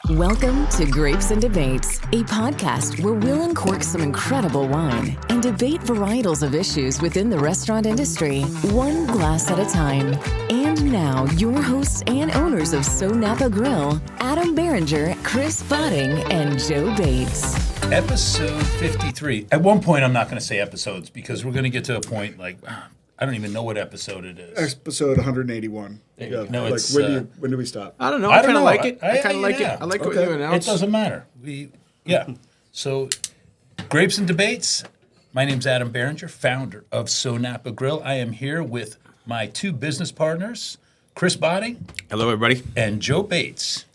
Welcome to Grapes and Debates, a podcast where we'll uncork some incredible wine and debate varietals of issues within the restaurant industry, one glass at a time. And now, your hosts and owners of SoNapa Grille, Adam Barringer, Chris Botting, and Joe Bates. Episode 53. At one point, I'm not going to say episodes because we're going to get to a point like, I don't even know what episode it is. Episode 181. Yeah. No, like it's, when do we stop? I don't know. I I don't kind of know. like it. I I kind of like yeah. it. I like what Okay. you It announced. doesn't matter. So, Grapes and Debates. My name's Adam Barringer, founder of SoNapa Grille. I am here with my two business partners, Chris Botting Hello, everybody. and Joe Bates.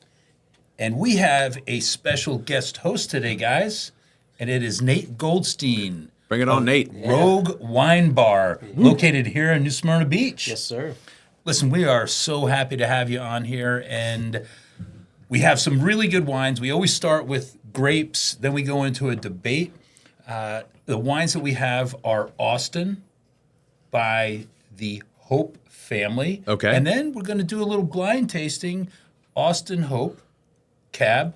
And we have a special guest host today, guys, and it is Nate Goldstein. Bring it on, Nate. Rouge Wine Bar, located here in New Smyrna Beach. Yes, sir. Listen, we are so happy to have you on here, and we have some really good wines. We always start with grapes, then we go into a debate. The wines that we have are Austin by the Hope family. Okay. And then we're going to do a little blind tasting, Austin Hope Cab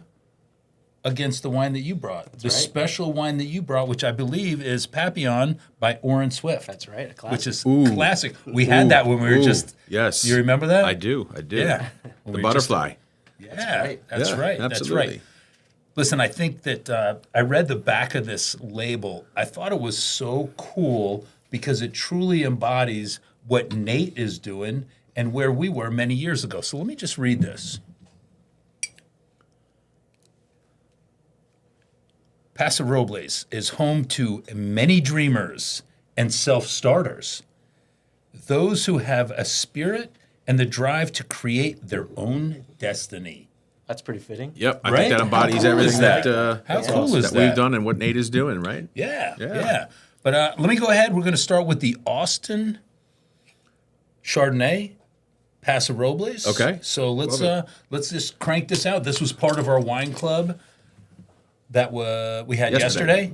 against the wine that you brought. The right. special wine that you brought, which I believe is Papillon by Orin Swift. That's right, a classic. Which is classic. We had that when we were just. Yes. You remember that? I do. Yeah. The We were butterfly. Yeah, right. that's Yeah, right. That's absolutely. right. Listen, I think that I read the back of this label. I thought it was so cool because it truly embodies what Nate is doing and where we were many years ago. So let me just read this. Paso Robles is home to many dreamers and self-starters, those who have a spirit and the drive to create their own destiny. That's pretty fitting. Yep. I Right? think that embodies How cool is everything that? How cool is that that? we've done and what Nate is doing, right? Yeah. Yeah. But let me go ahead. We're going to start with the Austin Chardonnay, Paso Robles. Okay. So let's just crank this out. This was part of our wine club that we had yesterday,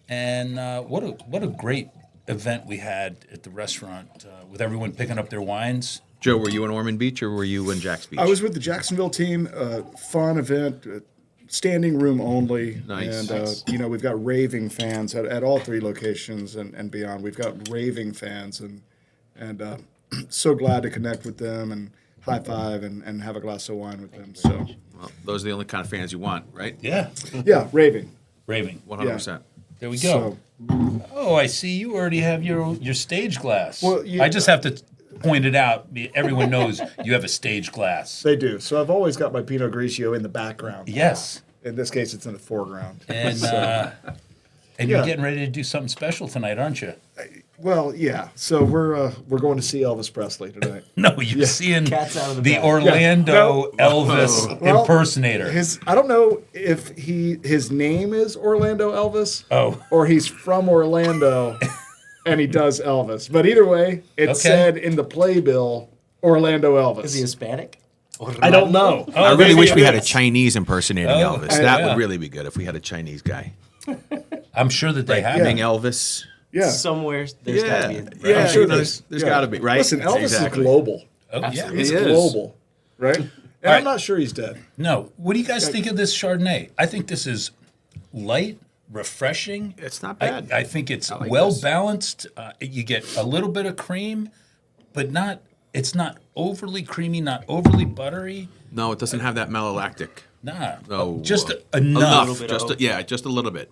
and what a great event we had at the restaurant with everyone picking up their wines. Joe, were you in Ormond Beach or were you in Jack's Beach? I was with the Jacksonville team. Fun event, standing room only. Nice. And, we've got raving fans at all three locations and beyond. We've got raving fans, and so glad to connect with them and high five and have a glass of wine with them. So, Well, those are the only kind of fans you want, right? Yeah. yeah, raving. Raving. 100%. There we go. So, Oh, I see you already have your stage glass. Well, I just have to point it out. Everyone knows you have a stage glass. they do. So I've always got my Pinot Grigio in the background. Yes. In this case, it's in the foreground. And you're Yeah. getting ready to do something special tonight, aren't you? Well, yeah. So we're going to see Elvis Presley tonight. No, you're seeing Cat's out of the the bag. Orlando Yeah. Elvis Well, impersonator. I don't know if his name is Orlando Elvis. Oh. Or he's from Orlando and he does Elvis. But either way, it Okay. said in the playbill Orlando Elvis. Is he Hispanic? I don't know. Oh, I really maybe wish we it had a is. Chinese impersonating Oh, Elvis. yeah. That would really be good if we had a Chinese guy. I'm sure that they have. Yeah. Being Elvis. Yeah. Somewhere there's got to Yeah. be. Yeah, I'm sure there's yeah. got to be, right? Listen, Elvis Exactly. is global. Oh, yeah. Absolutely. He's He is. global, right? And right. I'm not sure he's dead. No. What do you guys think of this Chardonnay? I think this is light, refreshing. It's not bad. I think it's like well this. balanced. You get a little bit of cream, but it's not overly creamy, not overly buttery. No, it doesn't have that malolactic. Nah. No. Just enough. Enough. bit Just of- just a little bit.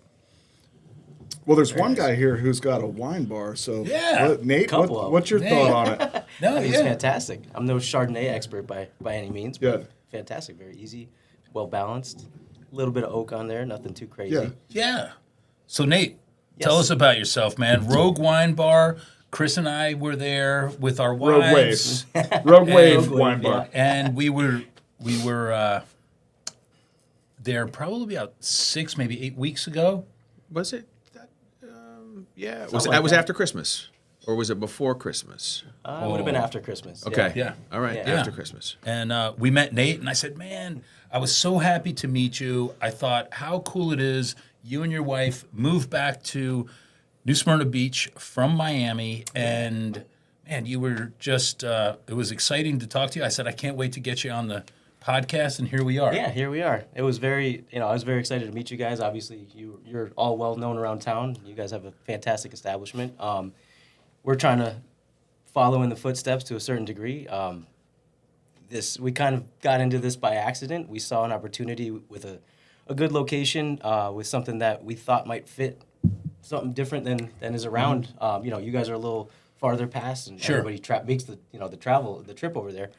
Well, there's one guy here who's got a wine bar. So, Yeah. Nate, Couple of what's your Nate. thought on it? No, It's yeah. fantastic. I'm no Chardonnay expert by any means, but Yeah. fantastic. Very easy, well balanced. A little bit of oak on there, nothing too crazy. Yeah. Yeah. So, Nate, tell Yes. us about yourself, man. Rogue Wine Bar. Chris and I were there with our Rogue wives. Wave. Rogue Wave Rogue Wave, Wine yeah. Bar. And we were there probably about 6, maybe 8 weeks ago. Was it? Yeah. Was Something that like was that. after Christmas, or was it before Christmas? It would have been after Christmas. Okay. Yeah. All right. Yeah. After Christmas. And we met Nate, and I said, man, I was so happy to meet you. I thought how cool it is. You and your wife moved back to New Smyrna Beach from Miami, and man, you were just, it was exciting to talk to you. I said, I can't wait to get you on the podcast, and here we are. Yeah, here we are. It was I was very excited to meet you guys. Obviously, you're all well known around town. You guys have a fantastic establishment. We're trying to follow in the footsteps to a certain degree. We kind of got into this by accident. We saw an opportunity with a good location, with something that we thought might fit something different than is around. You guys are a little farther past, and Sure. everybody makes the trip over there.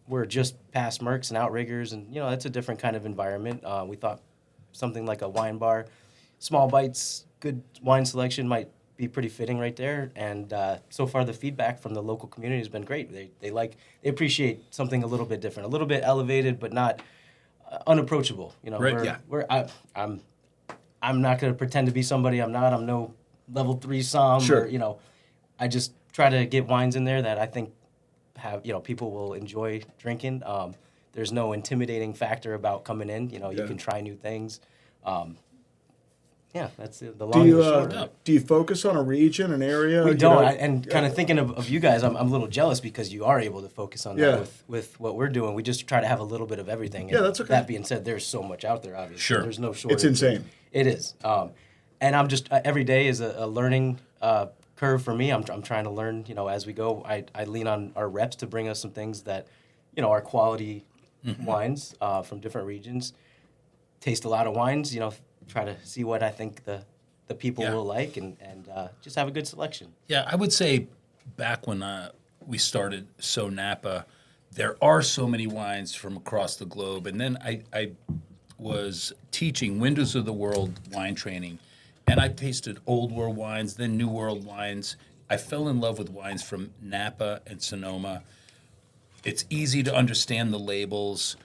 We're just past Mercs and Outriggers, and it's a different kind of environment. We thought something like a wine bar, small bites, good wine selection might be pretty fitting right there. And so far, the feedback from the local community has been great. They appreciate something a little bit different, a little bit elevated, but not unapproachable. Right, I'm not going to pretend to be somebody I'm not. I'm no level 3 somm. Sure. Or, I just try to get wines in there that I think people will enjoy drinking. There's no intimidating factor about coming in. You can try new things. That's it. The long and the short. Do you focus on a region, an area? We don't. Kind of thinking of you guys, I'm a little jealous because you are able to focus on that with what we're doing. We just try to have a little bit of everything. Yeah, that's okay. That being said, there's so much out there, obviously. Sure. There's no shortage. It's insane. It is. And I'm just, every day is a learning curve for me. I'm trying to learn, as we go. I lean on our reps to bring us some things that, are quality wines from different regions. Taste a lot of wines, try to see what I think the people will like and just have a good selection. Yeah, I would say back when we started SoNapa, there are so many wines from across the globe. And then I was teaching Windows of the World wine training, and I tasted old world wines, then new world wines. I fell in love with wines from Napa and Sonoma. It's easy to understand the labels.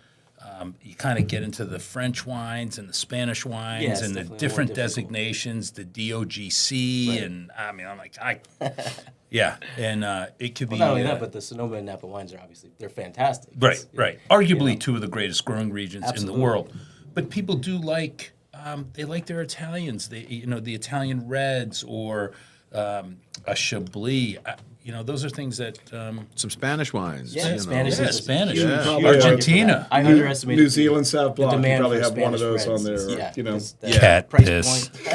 You kind of get into the French wines and the Spanish wines and the different designations, the DOGC, Right. and I'm like, and it could be Not only that, but the Sonoma and Napa wines they're fantastic. right. Arguably two of the greatest growing regions in the Absolutely. world. But people do like they like their Italians. The Italian reds or a Chablis. Those are things that Some Spanish wines. Yeah, Spanish. yeah, Spanish, Yeah. Probably Argentina. I underestimated New Zealand South Blanc. You demand probably for have one of Spanish those on reds. there. Yeah, Cat price piss. point.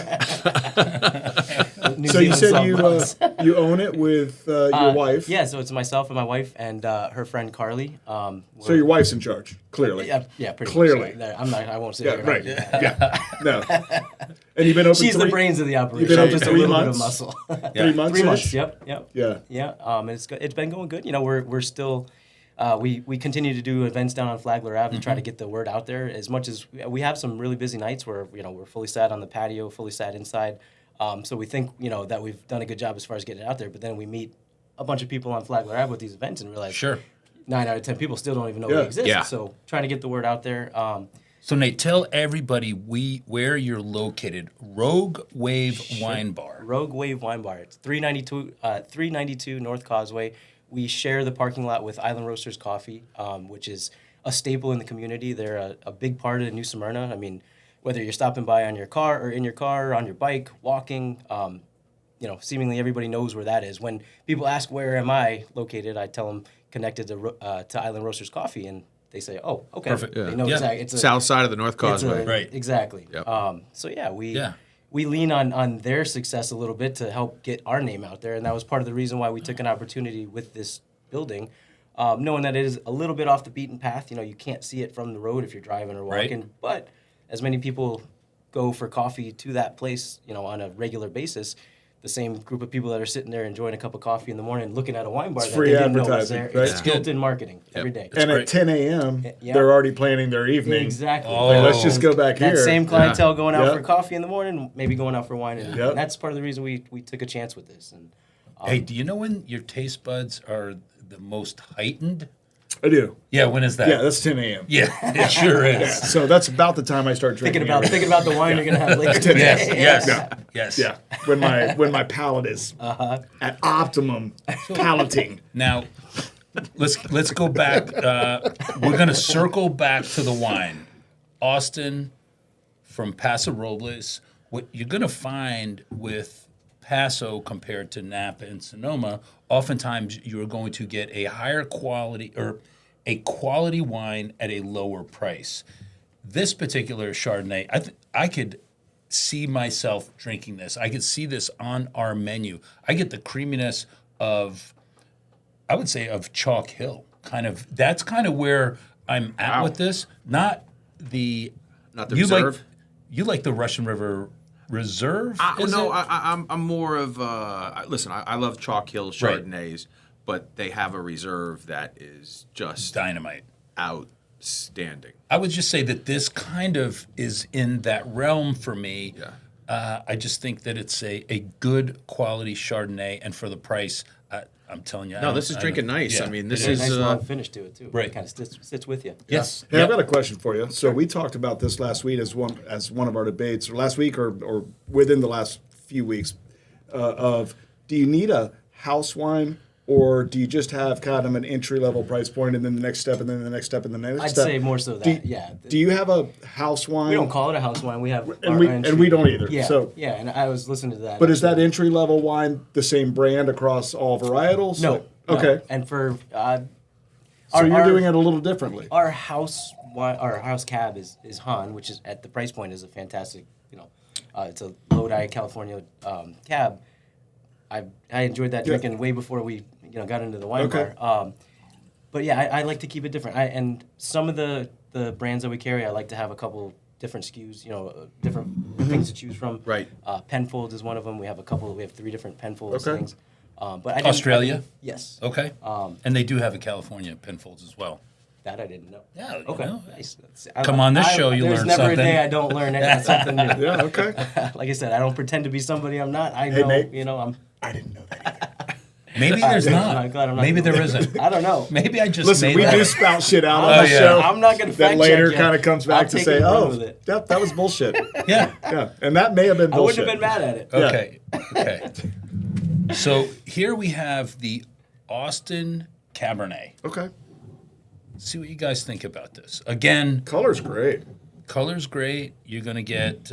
New So you Zealand said South Blancs. you own it with your wife. Yeah, so it's myself and my wife and her friend Carly. So your wife's in charge, clearly. Yeah, pretty Clearly. much. I won't say Yeah, her. right. Yeah. No. And you've been open She's the 3 brains of the operation. been open Just a 3 little months? bit of muscle. 3 months. 3 months. Yep. Yeah. Yeah. And it's been going good. We're still. We continue to do events down on Flagler Ave to try to get the word out there. As much as we have some really busy nights where we're fully sat on the patio, fully sat inside. So we think that we've done a good job as far as getting it out there. But then we meet a bunch of people on Flagler Ave with these events and realize Sure. 9 out of 10 people still don't even know we Yeah. exist. Yeah. So trying to get the word out there. So Nate, tell everybody where you're located. Rouge Wave Wine Bar. Rouge Wave Wine Bar. It's 392 North Causeway. We share the parking lot with Island Roasters Coffee, which is a staple in the community. They're a big part of New Smyrna. I mean, whether you're stopping by on your car or in your car, on your bike, walking, seemingly everybody knows where that is. When people ask where am I located, I tell them connected to Island Roasters Coffee, and they say, "Oh, okay." Perfect. They know Yeah. exactly. It's South side of the North Causeway. Right. Exactly. Yep. We lean on their success a little bit to help get our name out there, and that was part of the reason why we took an opportunity with this building, knowing that it is a little bit off the beaten path. You can't see it from the road if you're driving or walking, Right. but as many people go for coffee to that place, on a regular basis, the same group of people that are sitting there enjoying a cup of coffee in the morning, looking at a wine bar It's that free they didn't know was advertising, there. right? It's built-in marketing every day. And great. at 10 a.m., Yeah. they're already planning their evening. Exactly. Like, let's just go back That here. same clientele going out Yeah. for coffee in the morning, maybe going out for wine. And Yeah. that's part of the reason we took a chance with this. And Hey, do you know when your taste buds are the most heightened? I do. Yeah, when is that? Yeah, that's 10 a.m. Yeah, it sure is. So that's about the time I start drinking. thinking about the wine you're gonna have later today. Yes. Yeah, when my palate is at optimum palating. Now, let's go back. We're going to circle back to the wine. Austin from Paso Robles. What you're going to find with Paso compared to Napa and Sonoma, oftentimes you're going to get a higher quality, or a quality wine at a lower price. This particular Chardonnay, I could see myself drinking this. I could see this on our menu. I get the creaminess of, I would say, of Chalk Hill. That's kind of where I'm at with this. Not the reserve. You like the Russian River Reserve? I'm more of listen. I love Chalk Hill Chardonnays, but they have a reserve that is just dynamite, outstanding. I would just say that this kind of is in that realm for me. Yeah. I just think that it's a good quality Chardonnay, and for the price, I'm telling you. No, this is drinking nice. Yeah. I mean, this There's is a nice long finish to it too. Right. It kind of sits with you. Yes. Hey, I've got a question for you. So we talked about this last week as one of our debates, or last week, or within the last few weeks, of do you need a house wine, or do you just have kind of an entry level price point, and then the next step, and then the next step, and then the next step? I'd say more so that. Do you have a house wine? We don't call it a house wine. We have and we don't either. Yeah. So, yeah, and I was listening to that. but is that entry level wine the same brand across all varietals? No. Okay. And for So you're doing it a little differently. Our house wine, our house cab is Han, which is at the price point is a fantastic. It's a Lodi California cab. I enjoyed that drinking way before we got into the wine bar. But yeah, I like to keep it different. And some of the brands that we carry, I like to have a couple different SKUs, different things to choose from. Right. Penfolds is one of them. We have 3 different Penfolds Okay. things. But Australia? Yes. Okay. And they do have a California Penfolds as well. That I didn't know. Yeah. you Okay. know. Nice. Come on this show, you there's learn never something. a day I don't learn something new. Yeah. Okay. Like I said, I don't pretend to be somebody I'm not. I know, Nate. I'm. I didn't know that either. Maybe there's I'm not. glad I'm not Maybe the there one. isn't. I don't know. Maybe I just Listen, made we that do up. spout shit out on Oh, the yeah. show. I'm not going to that fact later check you. kind of comes back I'll to take say, it and run "Oh, with it. that was bullshit." Yeah. Yeah, and that may have been I bullshit. wouldn't have been mad at it. Okay. Okay. So here we have the Austin Cabernet. Okay, See what you guys think about this. Again, color's great. color's great. You're going to get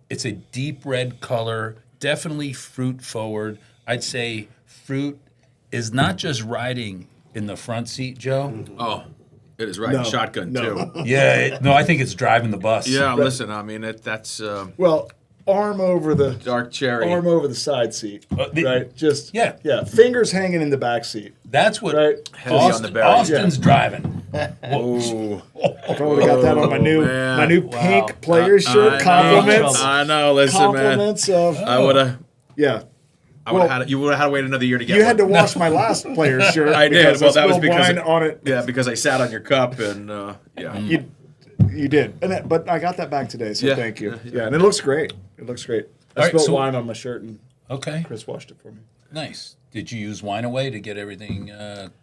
it's a deep red color, definitely fruit forward. I'd say fruit is not just riding in the front seat, Joe. Oh, it is riding No, shotgun no. too. Yeah, no, I think it's driving the bus. Yeah, listen. I mean, that's Well, arm over the dark cherry. side seat, the- right? Just Yeah. fingers hanging in the back seat. That's what Right. Heavy on the berry. Austin's driving. Oh, If I would have got that on my new man. pink player shirt, compliments, I know. Listen, compliments of man. I would have. yeah. I would have had. You would have had to wait another year to get. You had to one. wash my last player shirt. I did. because Well, I that was spilled because wine on it. Yeah, because I sat on your cup and yeah. You did, but I got that back today, so Yeah. thank you. Yeah, and it looks great. It looks great. I All right, spilled so- wine on my shirt, and Okay, Chris washed it for me. nice. Did you use Wine Away to get everything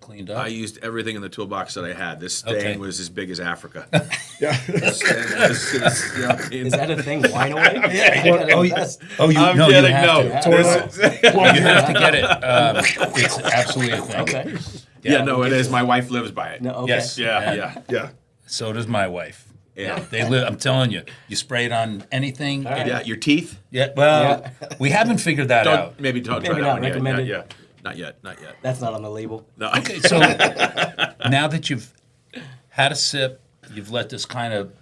cleaned up? I used everything in the toolbox that I had. This stain Okay. was as big as Africa. Yeah. Is that a thing? Wine away? Oh, you, I'm no, kidding. you have No, to. This is- You have to get it. It's absolutely a thing. Okay. yeah, no, it is. My wife lives by it. No, okay. Yes. Yeah, yeah. Yeah. So does my wife. Yeah. They live. I'm telling you, you spray it on anything. right. Yeah, your teeth. Yeah. Well, we haven't figured that out. Maybe don't try Maybe that not one yet. recommended. Yeah, not yet. Not yet. That's not on the label. No. Okay, so now that you've had a sip, you've let this kind of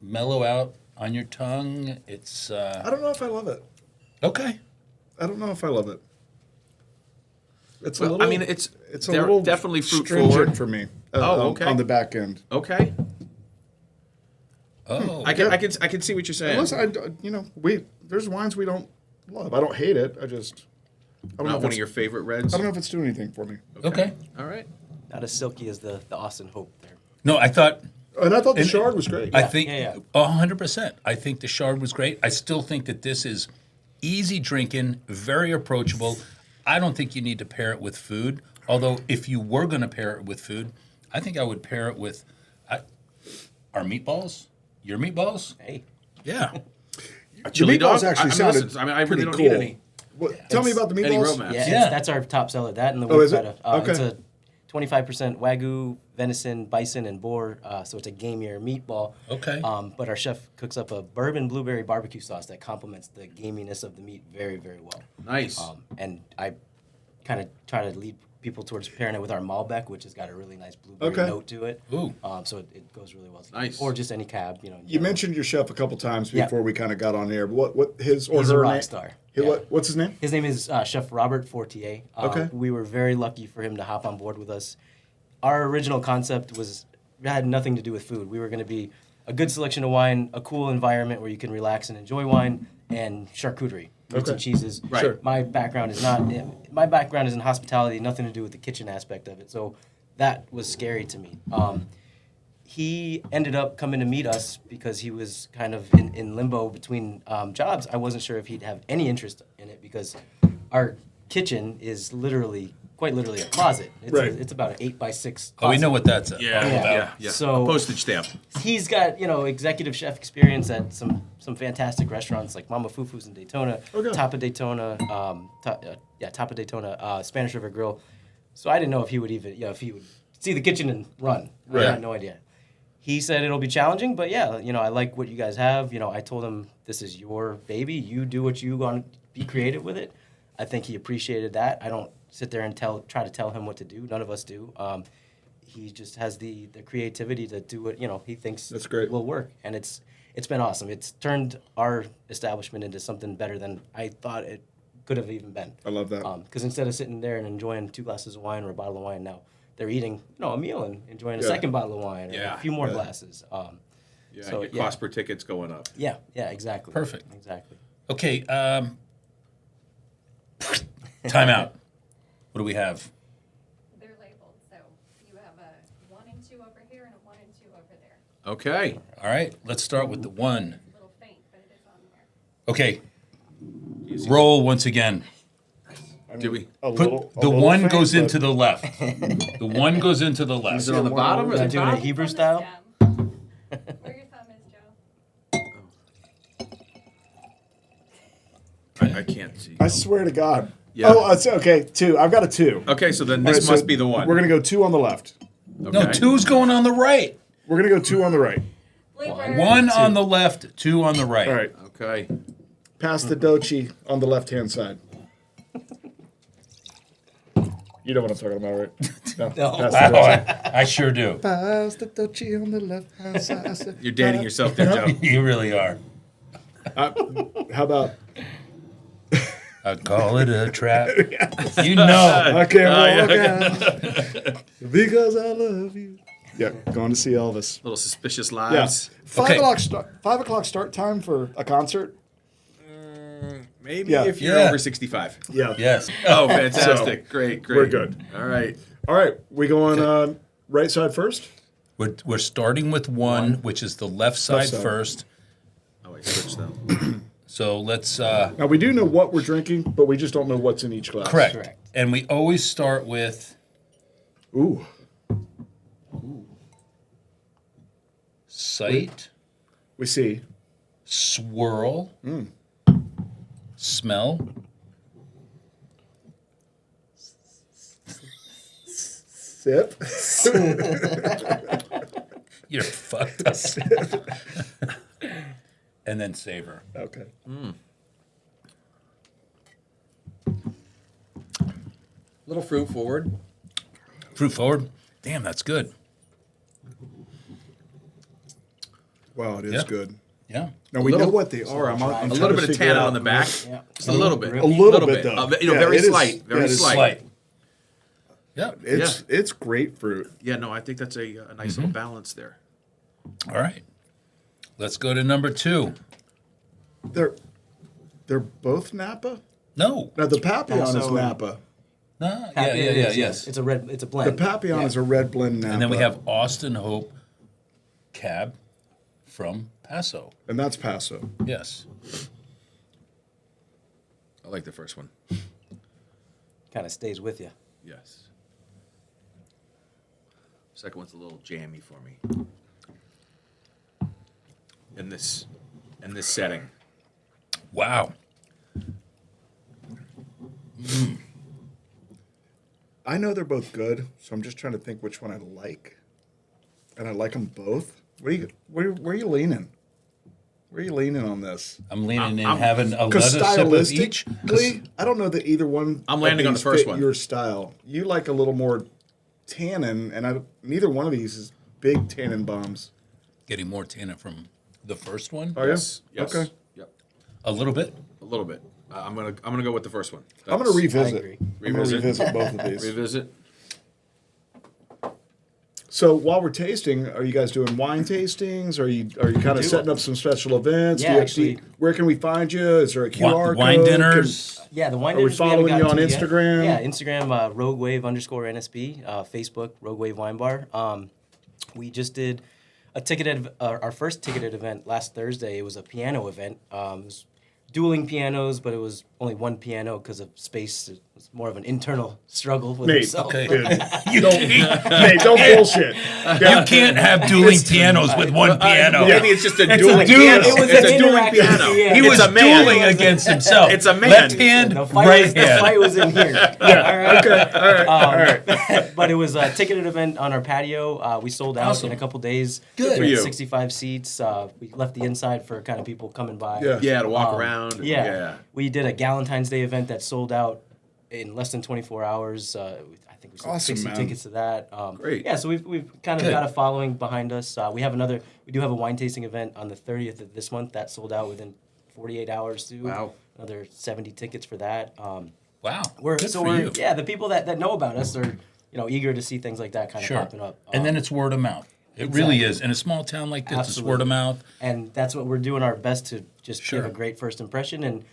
mellow out on your tongue. It's I don't know if I love it. okay. I don't know if I love it. It's a Well, little. I mean, it's a they're little definitely fruit stringent forward. for me. Oh, okay. On the back end. Okay. Oh, I can see what you're saying. Listen, there's wines we don't love. I don't hate it. I don't know Not if one of it's- your favorite reds. I don't know if it's doing anything for me. okay. All right. Not as silky as the Austin Hope there. No, I thought. And I thought the And- Chard was great. I think yeah. 100%. I think the Chard was great. I still think that this is easy drinking, very approachable. I don't think you need to pair it with food. Although, if you were going to pair it with food, I think I would pair it with our meatballs. Your meatballs? Hey. Yeah. A chili meatballs dog? actually I sounded listen, I pretty really don't cool. need any. Tell me about the Any meatballs. romance. Yeah, Yeah. that's our top seller. That and the Oh, is it? It's Okay. a 25% Wagyu, venison, bison, and boar. So it's a gamier meatball. Okay. But our chef cooks up a bourbon blueberry barbecue sauce that complements the gaminess of the meat very, very well. Nice. And I kind of try to lead people towards pairing it with our Malbec, which has got a really nice blueberry note to it. Ooh. So it goes really well. Nice. Or just any cab, You mentioned your chef a couple times Yeah. before we kind of got on air. What his or He's a her rock name? star. His- Yeah. What's his name? His name is Chef Robert Fortier. Okay. We were very lucky for him to hop on board with us. Our original concept had nothing to do with food. We were going to be a good selection of wine, a cool environment where you can relax and enjoy wine, and charcuterie, meats Okay. and cheeses. Right. Sure. My background is in hospitality, nothing to do with the kitchen aspect of it. So that was scary to me. He ended up coming to meet us because he was kind of in limbo between jobs. I wasn't sure if he'd have any interest in it because our kitchen is quite literally a closet. Right. It's about an 8x6 closet. Oh, we know what that's all Yeah, about. yeah. So- a postage stamp. He's got, executive chef experience at some fantastic restaurants like Mama Fufu's in Daytona, Okay. Top of Daytona, Top of Daytona, Spanish River Grill. So I didn't know if he would if he would see the kitchen and run. Right. I had no idea. He said it'll be challenging, but yeah, I like what you guys have. I told him this is your baby. You do what you want. Be creative with it. I think he appreciated that. I don't sit there and try to tell him what to do. None of us do. He just has the creativity to do what he thinks That's great. will work, and it's been awesome. It's turned our establishment into something better than I thought it could have even been. I love that. Because instead of sitting there and enjoying 2 glasses of wine or a bottle of wine, now they're eating a meal and enjoying a Yeah. second bottle of wine or Yeah. a few more glasses. Yeah, So, your yeah. cost per ticket's going up. Yeah, exactly. Perfect. Exactly. Okay. Time out. What do we have? They're labeled, so you have a 1 and 2 over here and a 1 and 2 over there. Okay. All right. Let's start with the one. A little faint, but it is on there. Okay. Roll once again. Do we? A Put little- a the little one faint, goes but- into the left. The one goes into the left. Is it on the bottom or Are the you doing it top? Hebrew It's on style? the stem. Where your thumb is, Joe. I can't see. I swear to God. Yeah. Oh, it's okay. 2. I've got a 2. Okay, so then All this right, so must be the one. We're gonna go 2 on the left. No, Okay. two's going on the right. We're gonna go 2 on the right. Bluebird. One on the left, 2 on the right. All right. Okay. Pass the Dochi on the left-hand side. You know what I'm talking about, right? No. No. Pass the Oh, Dochi. I sure do. Pass the Dochi on the left-hand side. You're dating yourself there, Joe. You really are. How about? I call it a trap. You know. I can't walk out because I love you. Yeah, going to see Elvis. Little suspicious Yeah, lives. 5 o'clock start time for a concert. Maybe Yeah. if you're Yeah. over 65. Yeah. Yes. Oh, fantastic. Great. We're good. All right. All right, we going right side first. We're starting with one, which is the left side side. first. Oh, I switched them. So let's Now we do know what we're drinking, but we just don't know what's in each glass. correct. And we always start with Ooh. sight, We see. swirl, smell, Sip. you're fucked up, and then savor. Okay. Little fruit forward. Fruit forward. Damn, that's good. Wow, it is Yeah. good. Yeah. Now we know little- what they are. I'm A trying little to bit of figure tannin out- on the back. Yeah. Just a little bit. A little bit, though. Yeah, very it is- slight. Very yeah, it is slight. Slight. Yeah. It's grapefruit. Yeah, no, I think that's a nice little balance there. All right. Let's go to number 2. They're both Napa. No. Now the Papillon is Paso- Napa. No. Happy it is, Yes. It's a The blend. Papillon Yeah. is a red blend Napa. And then we have Austin Hope Cab from Paso. and that's Paso. Yes. I like the first one. Kind of stays with you. Yes. Second one's a little jammy for me. In this setting. Wow. I know they're both good, so I'm just trying to think which one I like, and I like them both. Where are you leaning? Where are you leaning on this? I'm leaning in, having a Because sip of each. stylistically, I don't know that either one. I'm of landing on these the first fit one. Your style. You like a little more tannin, and neither one of these is big tannin bombs. Getting more tannin from the first one. Are you? Yes. Okay. Yep. A little bit. A little bit. I'm gonna go with the first one. I'm going to revisit. agree. I'm going to revisit both of these. Revisit. So while we're tasting, are you guys doing wine tastings? Are you kind of setting up some special events? Yeah, actually. Where can we find you? Is there a QR Wine code? dinners. Yeah, the wine Are we dinners haven't following you gotten on to yet. Instagram? Yeah, Instagram, Rogue Wave _NSB, Facebook, Rogue Wave Wine Bar. We just did our first ticketed event last Thursday. It was a piano event. It was dueling pianos, but it was only one piano because of space. It was more of an internal struggle with Nate, himself. Okay. dude, Nate, don't bullshit. You can't have dueling pianos with one piano. Maybe it's just a It's dueling a duel. piano. It was It's an a dueling interactive piano. piano. He It's was a man. dueling against himself. It's a man. Left hand, The fight, right was, the hand. fight was in here. Yeah. Okay, all right. But it was a ticketed event on our patio. We sold out Awesome. in a couple days. Good. We For had you. 65 seats. We left the inside for kind of people coming by. Yeah. Yeah, to walk around. Yeah. We did a Galentine's Day event that sold out in less than 24 hours. I think we sold Awesome, 60 man. tickets to that. Great. Yeah, so we've kind of Good. got a following behind us. We do have a wine tasting event on the 30th of this month that sold out within 48 hours too. Wow. Another 70 tickets for that. Wow. We're Good so for we're you. yeah, the people that know about us are eager to see things like that kind of Sure. popping up. And then it's word of mouth. It really is. In a small town like this, it's word of mouth. And that's what we're doing our best to just Sure. give a great first impression and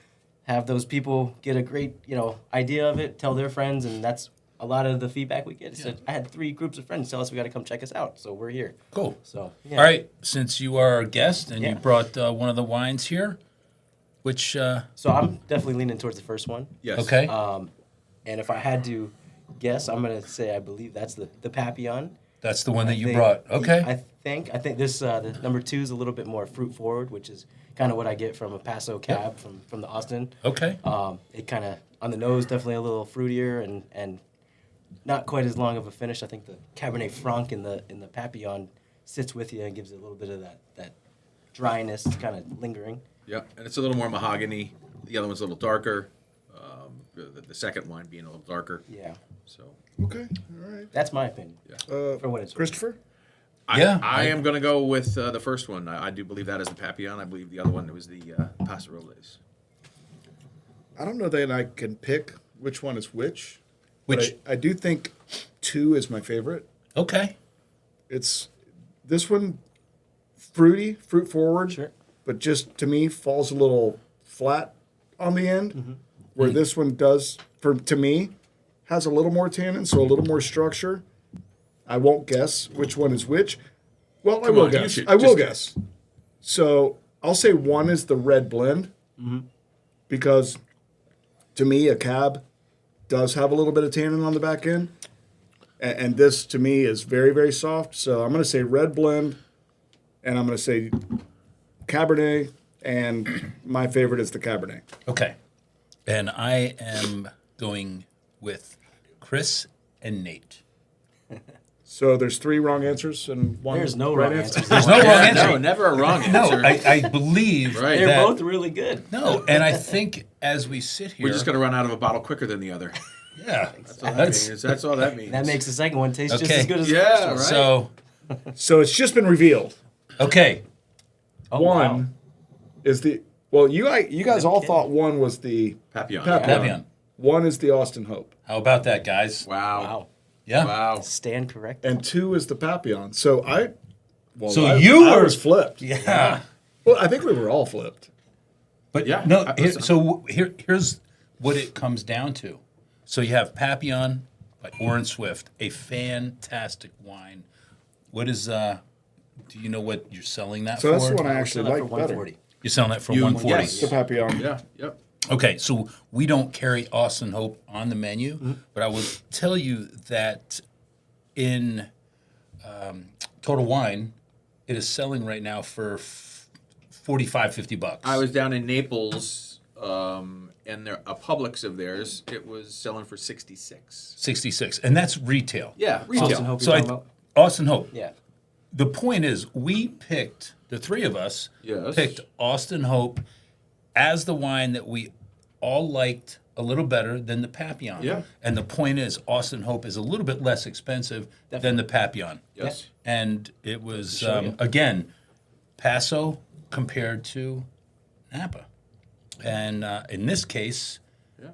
have those people get a great idea of it, tell their friends, and that's a lot of the feedback we get. So I had 3 groups of friends tell us we got to come check us out, so we're here. Cool. So yeah. All right. Since you are our guest and Yeah. you brought one of the wines here, which, So I'm definitely leaning towards the first one. Yes. okay. And if I had to guess, I'm gonna say I believe that's the Papillon. That's the one that you think- brought. Okay. I think this the number 2 is a little bit more fruit forward, which is kind of what I get from a Paso Cab from the Austin. Okay. It kind of on the nose definitely a little fruitier and not quite as long of a finish. I think the Cabernet Franc in the Papillon sits with you and gives it a little bit of that dryness, kind of lingering. Yeah, and it's a little more mahogany. The other one's a little darker. The second wine being a little darker. Yeah, So Okay, all right. that's my opinion. For what it's worth. Christopher? Yeah, I am going to go with the first one. I do believe that is the Papillon. I believe the other one was the Paso Robles. I don't know that I can pick which one is which. but Which- I do think 2 is my favorite. Okay. It's this one, fruit forward, Sure. but just to me falls a little flat on the end. Mm-hmm. Where this one does, to me, has a little more tannin, so a little more structure. I won't guess which one is which. Well, I Come will on, you guess. should I will just guess. So I'll say 1 is the red blend, because to me a cab does have a little bit of tannin on the back end, and this to me is very, very soft. So I'm going to say red blend, and I'm going to say Cabernet, and my favorite is the Cabernet. Okay. And I am going with Chris and Nate. So there's 3 wrong answers and 1 There's no right wrong answer. answers. There's no wrong answer. No, never a wrong No, answer. I believe Right. They're that- both really good. No, and I think as we sit here, We're just going to run out of a bottle quicker than the other. yeah, That's all that means. That's all that means. That makes the second one taste just Okay. as good as the Yeah, first one. right. So So it's just been revealed. okay, Oh, 1 wow. is the you guys all thought 1 was the Papillon. Papillon. 1 is the Austin Hope, How about that, guys? Wow. Wow. Yeah. Wow. Stand correct. and 2 is the Papillon. So I you were was flipped. Yeah. Well, I think we were all flipped. But Yeah, no. I- Here's what it comes down to. So you have Papillon by Orin Swift, a fantastic wine. What is do you know what you're selling that So for? that's the one I We're actually selling like for better. 140. You're selling that for You- 140. yes. The Papillon. Yeah. Yep. Okay, so we don't carry Austin Hope on the menu, but I will tell you that in Total Wine, it is selling right now for $45-50. I was down in Naples, and a Publix of theirs, it was selling for 66. 66, and that's retail. Yeah, Austin retail. Hope So you're talking about? Austin Hope. Yeah. The point is, we picked the three of us, Yes. picked Austin Hope as the wine that we all liked a little better than the Papillon. Yeah. And the point is, Austin Hope is a little bit less expensive than the Papillon. Yes. And it was, Sure, yeah. again, Paso compared to Napa. And in this case, Yeah.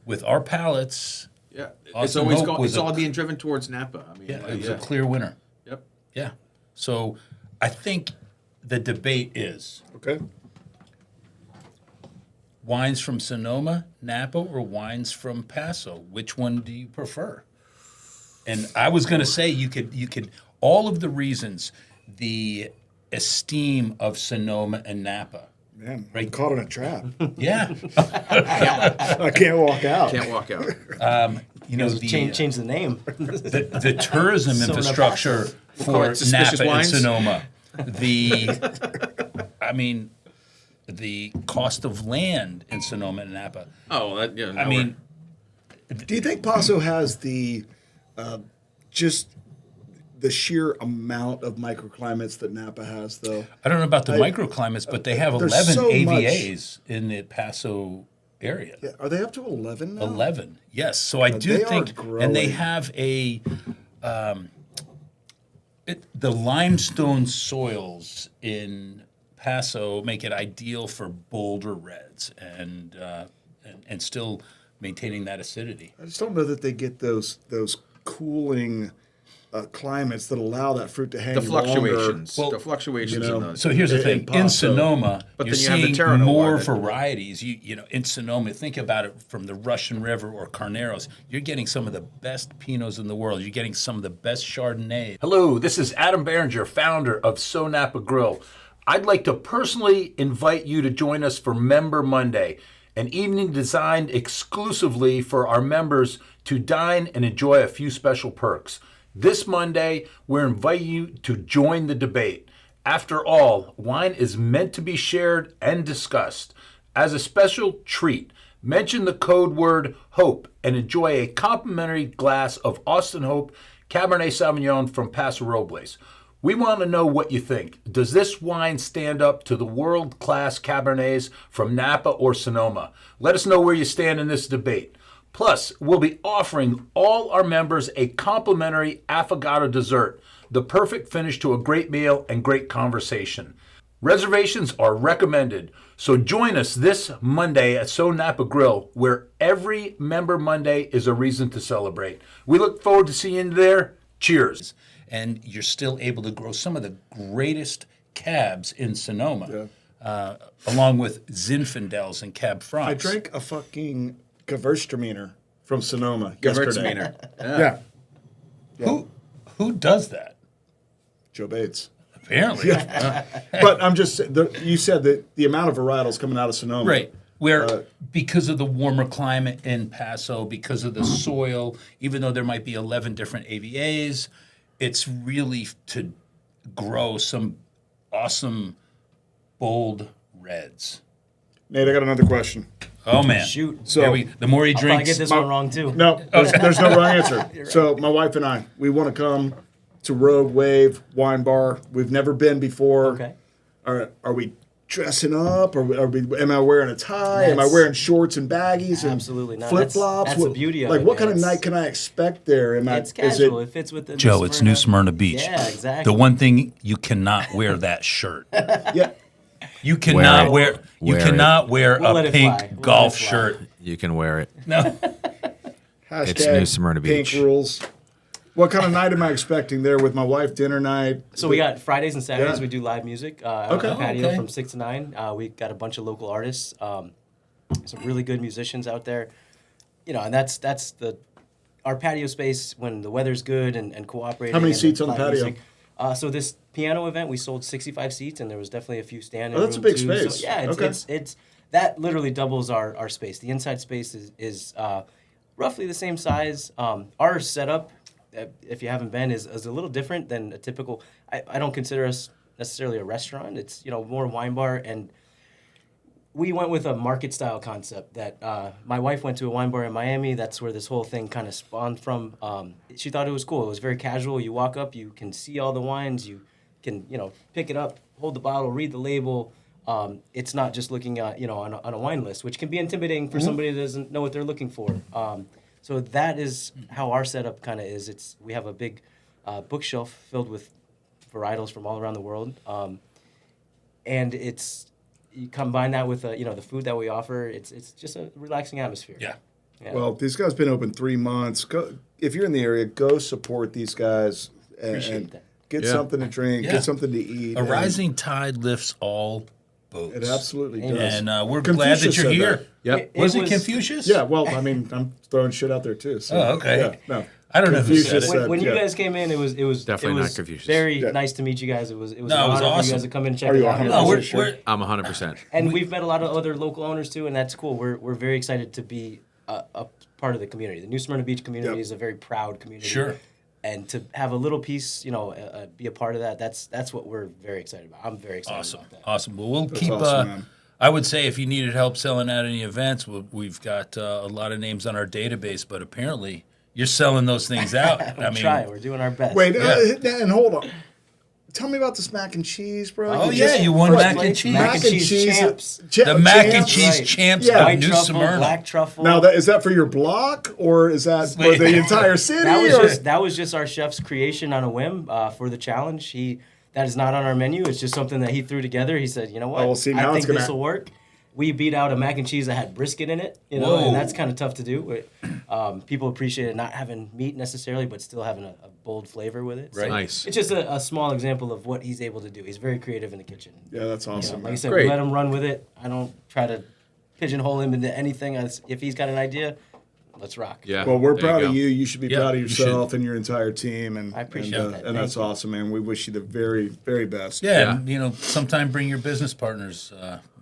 with our palates, Yeah. It's Austin always Hope was it's a- all being driven towards Napa. I mean, yeah, it was a clear winner. Yep. Yeah. So I think the debate is Okay. wines from Sonoma, Napa, or wines from Paso. Which one do you prefer? And I was going to say you could all of the reasons, the esteem of Sonoma and Napa. Man, Right. I'm caught in a trap. Yeah. I can't walk out. Can't walk out. You know, Change the name. the tourism Sonoma infrastructure call for it suspicious Napa wines. and Sonoma. The cost of land in Sonoma and Napa. Oh, that, yeah. I mean, Do you think Paso has the just the sheer amount of microclimates that Napa has, though? I don't know about the microclimates, but they have there's 11 so much- AVAs in the Paso area. Yeah, are they up to 11 now? 11, yes. So I do they are think, and they growing. have the limestone soils in Paso make it ideal for bolder reds and still maintaining that acidity. I just don't know that they get those cooling climates that allow that fruit to hang the longer. fluctuations. Well, the fluctuations you know, in those. So here's the In thing: in Paso. Sonoma, But you're then you have the seeing Terranova more that- varieties. You know, in Sonoma, think about it from the Russian River or Carneros. You're getting some of the best Pinots in the world. You're getting some of the best Chardonnay. Hello, this is Adam Barringer, founder of SoNapa Grille. I'd like to personally invite you to join us for Member Monday, an evening designed exclusively for our members to dine and enjoy a few special perks. This Monday, we're inviting you to join the debate. After all, wine is meant to be shared and discussed. As a special treat, mention the code word HOPE and enjoy a complimentary glass of Austin Hope Cabernet Sauvignon from Paso Robles. We want to know what you think. Does this wine stand up to the world-class Cabernets from Napa or Sonoma? Let us know where you stand in this debate. Plus, we'll be offering all our members a complimentary affogato dessert, the perfect finish to a great meal and great conversation. Reservations are recommended, so join us this Monday at SoNapa Grille, where every Member Monday is a reason to celebrate. We look forward to seeing you there. Cheers. And you're still able to grow some of the greatest cabs in Sonoma, along with Zinfandels and Cab Francs. I drank a fucking Gewürztraminer from Sonoma yesterday. Gewürztraminer. Yeah. Who does that? Joe Bates. Apparently. But I'm just you said that the amount of varietals coming out of Sonoma. Right. Where because of the warmer climate in Paso, because of the soil, even though there might be 11 different AVAs, it's really to grow some awesome, bold reds. Nate, I got another question. Oh, man. Shoot. So the more he I'll probably drinks, get this one wrong too. no, there's no wrong answer. So my wife and I, we want to come to Rouge Wave Wine Bar. We've never been before. Okay. Are we dressing up? Am I wearing a tie? Am I That's- wearing shorts and baggies and Absolutely not. flip flops? That's the beauty of like, it, what man. kind of night can I expect there? It's casual. It fits with the Joe, it's New Smyrna Beach. Yeah, exactly. The one thing you cannot wear that shirt. Yeah. You cannot Wear it. you Wear cannot wear We'll let a it pink fly. We'll let golf it fly. shirt. You can wear it. No. Hashtag It's New Smyrna pink Beach. rules. What kind of night am I expecting there with my wife? Dinner night? So we got Fridays and Saturdays. Yeah. We do live music out Okay. on the patio Okay. from 6 to 9. We got a bunch of local artists, some really good musicians out there. You know, and that's our patio space when the weather's good and cooperating. How many and seats on the live patio? music. So this piano event, we sold 65 seats, and there was definitely a few standing. Oh, that's a room big too. space. So, yeah, Okay. it's that literally doubles our space. The inside space is roughly the same size. Our setup, if you haven't been, is a little different than a typical. I don't consider us necessarily a restaurant. It's more wine bar, and we went with a market style concept that my wife went to a wine bar in Miami. That's where this whole thing kind of spawned from. She thought it was cool. It was very casual. You walk up, you can see all the wines. You can pick it up, hold the bottle, read the label. It's not just looking at on a wine list, which can be intimidating for somebody that doesn't know what they're looking for. So that is how our setup kind of is. We have a big bookshelf filled with varietals from all around the world, and you combine that with the food that we offer. It's just a relaxing atmosphere. Yeah. Well, these guys been open 3 months. Go, if you're in the area, go support these guys and that. get something to drink, Yeah. get something to eat. A rising tide lifts all boats. It absolutely does. And we're glad that Confucius you're said here. that. Yep. Was it Confucius? Yeah, well, I mean, I'm throwing shit out there too. So, Oh, okay. Yeah, no. I don't know who said Confucius it. said, When you yeah. guys came in, it was Definitely not Confucius. Very Yeah. nice to meet you guys. It was No, it an was honor for you awesome. guys to come in and check Are it you out. 100% No, we're, sure? I'm 100%. And we've met a lot of other local owners too, and that's cool. We're very excited to be a part of the community. The New Smyrna Beach community Yep. is a very proud community. Sure. And to have a little piece, be a part of that, that's what we're very excited about. I'm very excited awesome. about that. Awesome. Well, we'll That's keep. awesome, man. I would say if you needed help selling out any events, we've got a lot of names on our database, but apparently you're selling those things out. I mean, Trying, we're doing our best. Wait, Yeah. and hold on. Tell me about this mac and cheese, bro. Oh, yeah, you won mac and cheese. Mac and cheese champs. the mac and champs? cheese Right. champs Yeah. of White New truffle, Smyrna. black truffle. Now, is that for your block or is that for Wait. the entire city? That was just our chef's creation on a whim for the challenge. That is not on our menu. It's just something that he threw together. He said, you know what? Oh, well, see, now I it's think gonna- this will work. We beat out a mac and cheese that had brisket in it, Whoa. and that's kind of tough to do. People appreciate it not having meat necessarily, but still having a bold flavor with it. So Right. Nice. it's just a small example of what he's able to do. He's very creative in the kitchen. Yeah, that's awesome. Like I man. said, Great. we let him run with it. I don't try to pigeonhole him into anything. If he's got an idea, let's rock. Yeah. Well, we're there proud go. of you. You should be Yeah, proud of you yourself and your entire team. And I appreciate and, that. And that's Thank you. awesome, man. We wish you the very, very best. Yeah, and, sometime bring your business partners.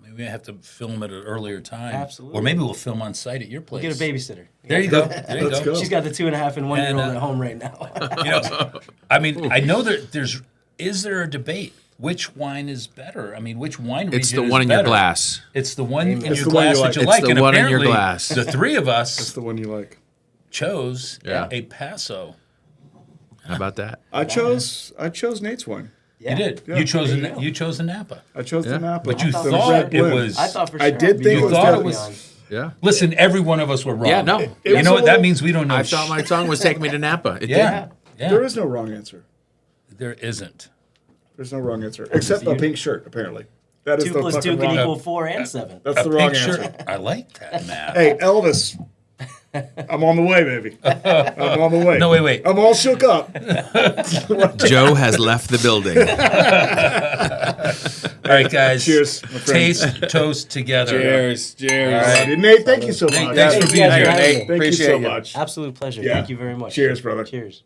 Maybe we have to film at an earlier time. Absolutely. Or maybe we'll film on site at your place. Get a babysitter. There you go. There you Let's go. go. She's got the 2.5 and 1 year old And, at home right now. I mean, I know that is there a debate? Which wine is better? I mean, which wine region It's the is one in your better? glass. It's the one in It's your the one you glass like. that you It's like. the And one in your apparently, glass. the three of That's us the one you like. chose Yeah. a Paso. How about that? I chose Nate's wine. Yeah. You did. Yeah. You chose There you go. you chose a Napa. I chose Yeah. the Napa. But you thought the thought red it blend. was. I thought for sure. I did I'd think be it was thought it Papillon. was- Yeah. Listen, every one of us were wrong. Yeah, no. It You was know a what? That little- means we don't know. I thought my tongue was taking me to Napa. It Yeah. Yeah. There is no wrong answer. There isn't. There's no wrong answer. Except the pink shirt, apparently. That is 2 the plus 2 fucking can wrong. equal 4 and 7. That's A the wrong picture. answer. I like that, Matt. Hey, Elvis. I'm on the way, baby. I'm on the way. No, wait. I'm all shook up. Joe has left the building. All right, guys. Cheers, my friend. Taste, toast together. Cheers. Cheers. All right. Nate, thank you so much. thanks for being Hey, here, guys, Nate. Thank you Appreciate so you. much. Absolute pleasure. Yeah. Thank you very much. Cheers, brother. Cheers.